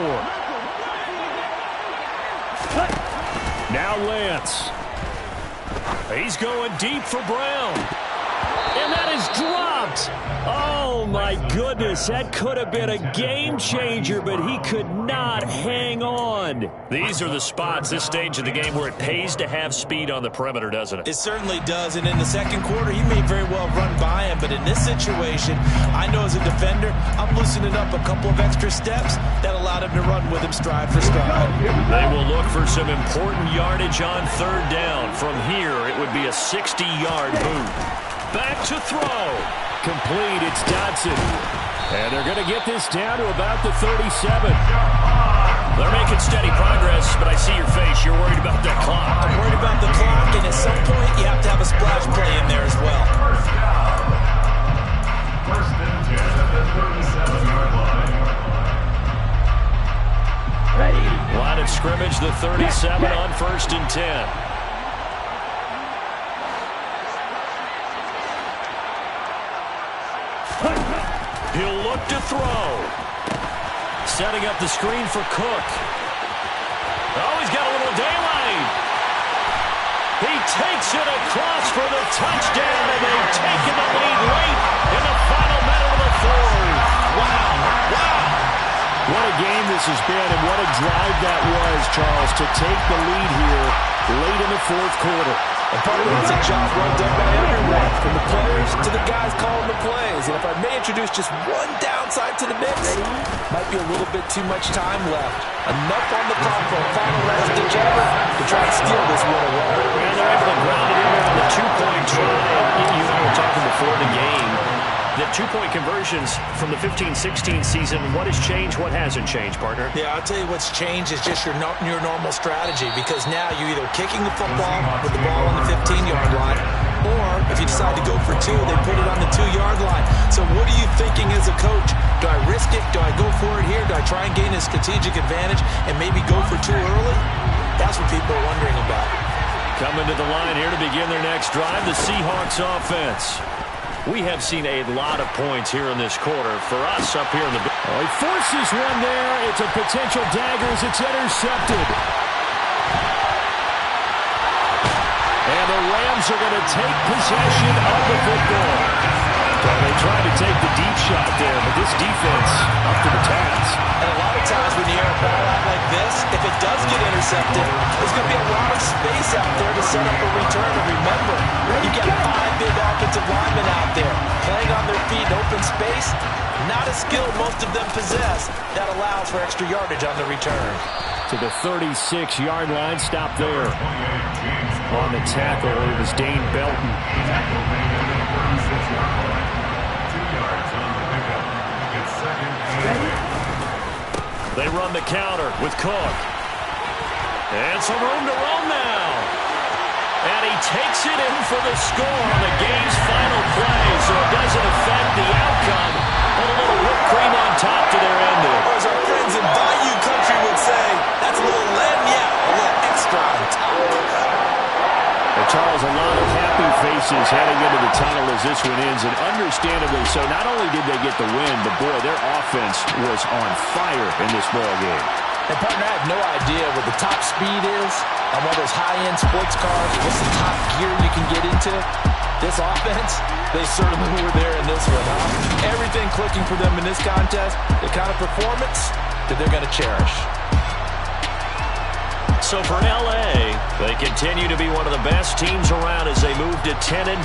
Now Lance. He's going deep for Brown. And that is dropped. Oh, my goodness. That could have been a game changer, but he could not hang on. These are the spots, this stage of the game, where it pays to have speed on the perimeter, doesn't it? It certainly does, and in the second quarter, he may very well run by him, but in this situation, I know as a defender, I'm loosening up a couple of extra steps that allowed him to run with him stride for stride. They will look for some important yardage on 3rd down. From here, it would be a 60-yard boot. Back to throw. Complete, it's Dotson. And they're going to get this down to about the 37. They're making steady progress, but I see your face. You're worried about that clock. I'm worried about the clock, and at some point, you have to have a splash play in there as well. First and 10 at the 37-yard line. Line of scrimmage, the 37 on 1st and 10. He'll look to throw. Setting up the screen for Cook. Oh, he's got a little daylight. He takes it across for the touchdown, and they've taken the lead late in the final minute of the 4th. Wow. What a game this has been, and what a drive that was, Charles, to take the lead here late in the 4th quarter. And part of it's a job well done by everyone, from the players to the guys calling the plays. And if I may introduce just one downside to the mix, might be a little bit too much time left. Enough on the clock for a final last ditch effort to try and steal this one away. And they're able to ground it in there on the 2-point try. You and I were talking before the game. The 2-point conversions from the 15-16 season, what has changed, what hasn't changed, partner? Yeah, I'll tell you what's changed is just your normal strategy, because now you're either kicking the football with the ball on the 15-yard line, or if you decide to go for 2, they put it on the 2-yard line. So what are you thinking as a coach? Do I risk it? Do I go for it here? Do I try and gain a strategic advantage and maybe go for 2 early? That's what people are wondering about. Coming to the line here to begin their next drive, the Seahawks offense. We have seen a lot of points here in this quarter. For us up here in the... Oh, he forces one there. It's a potential dagger as it's intercepted. And the Rams are going to take possession of the football. Well, they tried to take the deep shot there, but this defense up to the task. And a lot of times when you air a ball out like this, if it does get intercepted, there's going to be a lot of space out there to set up a return. And remember, you've got 5 big offensive linemen out there playing on their feet in open space. Not a skill most of them possess that allows for extra yardage on the return. To the 36-yard line, stop there. On the tackle, it was Dane Belton. They run the counter with Cook. And some room to run now. And he takes it in for the score on the game's final play, so it doesn't affect the outcome. But a little whipped cream on top to their ending. Or as our friends in Bayou Country would say, that's a little lagniappe, a little extra on top. Well, Charles, a lot of happy faces heading into the tunnel as this one ends, and understandably so. Not only did they get the win, but boy, their offense was on fire in this ball game. And partner, I have no idea what the top speed is on one of those high-end sports cars. What's the top gear you can get into? This offense, they certainly were there in this one, huh? Everything clicking for them in this contest, the kind of performance that they're going to cherish. So for L.A., they continue to be one of the best teams around as they move to 10-2.